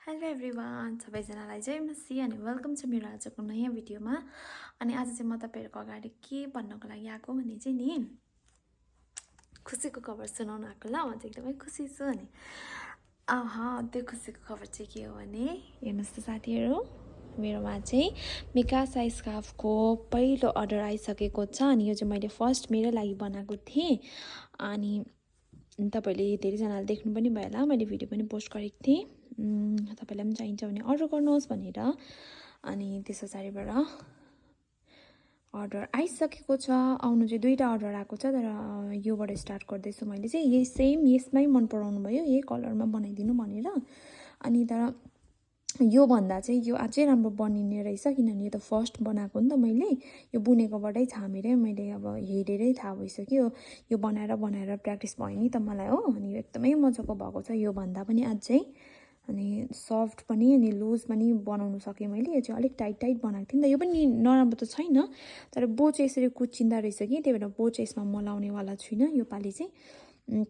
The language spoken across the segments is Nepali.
हेलो एभ्रिवान, सबैजनालाई जय मसी अनि वेलकम छ मेरो आजको नयाँ भिडियोमा। अनि आज चाहिँ म तपाईँहरूको अगाडि के भन्नको लागि आएको भने चाहिँ नि खुसीको खबर सुनाउन आएको। ल म चाहिँ एकदमै खुसी छु। अनि त्यो खुसीको खबर चाहिँ के हो भने हेर्नुहोस् त साथीहरू, मेरोमा चाहिँ मिकासा स्कार्फको पहिलो अर्डर आइसकेको छ। अनि यो चाहिँ मैले फर्स्ट मेरै लागि बनाएको थिएँ। अनि तपाईँहरूले धेरैजनाले देख्नु पनि भयो होला, मैले भिडियो पनि पोस्ट गरेको थिएँ। तपाईँलाई पनि चाहिन्छ भने अर्डर गर्नुहोस् भनेर। अनि त्यस पछाडिबाट अर्डर आइसकेको छ। आउनु चाहिँ 2टा अर्डर आएको छ, तर योबाट स्टार्ट गर्दैछु मैले चाहिँ। यही सेम यसमै मन पराउनु भयो, यही कलरमा बनाइदिनु भनेर। अनि तर योभन्दा चाहिँ यो अझै राम्रो बनिने रहेछ, किनभने यो त फर्स्ट बनाएको नि त मैले। यो बुनेकोबाटै छामेरै मैले अब हेरेरै थाहा भइसक्यो। यो बनाएर प्र्याक्टिस भयो नि त मलाई हो। अनि यो एकदमै मजाको भएको छ, योभन्दा पनि अझै। अनि सफ्ट पनि अनि लुज पनि बनाउनु सकेँ मैले। यो चाहिँ अलिक टाइट बनाएको थिएँ नि त। यो पनि नराम्रो त छैन, तर बो चाहिँ यसरी कुच्चिँदा रहेछ कि, त्यही भएर बो चाहिँ यसमा म लाउनेवाला छुइनँ योपालि चाहिँ।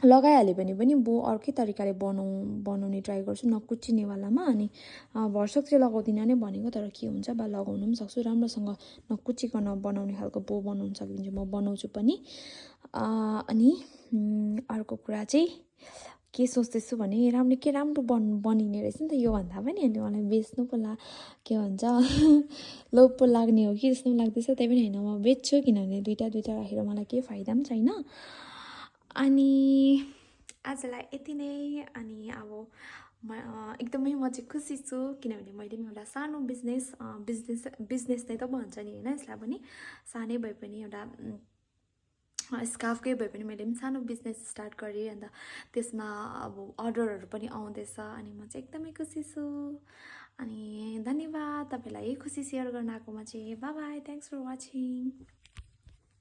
लगाइहाल्यो भने पनि बो अर्कै तरिकाले बनाउने ट्राई गर्छु, नकुच्चिनेवालामा। अनि भरसक चाहिँ लगाउँदिनँ नै भनेको, तर के हुन्छ बा लगाउनु पनि सक्छु। राम्रोसँग नकुच्चिकन बनाउने खालको बो बनाउनु सक्यो भने चाहिँ म बनाउँछु पनि। अनि अर्को कुरा चाहिँ के सोच्दैछु भने राम्रो बनिने रहेछ नि त योभन्दा पनि। अनि मलाई बेच्नु पो के भन्छ लोभ पो लाग्ने हो कि जस्तो पनि लाग्दैछ। त्यही पनि होइन, म बेच्छु, किनभने दुइटा राखेर मलाई केही फाइदा पनि छैन। अनि आजलाई यति नै। अनि अब एकदमै म चाहिँ खुसी छु, किनभने मैले पनि एउटा सानो बिजनेस नै त भन्छ नि होइन, यसलाई पनि सानै भए पनि एउटा स्कार्फकै भए पनि मैले पनि सानो बिजनेस स्टार्ट गरेँ। अन्त त्यसमा अब अर्डरहरू पनि आउँदैछ। अनि म चाहिँ एकदमै खुसी छु। अनि धन्यवाद तपाईँलाई यही खुसी सेयर गर्न आएकोमा चाहिँ। Bye bye, thanks for watching.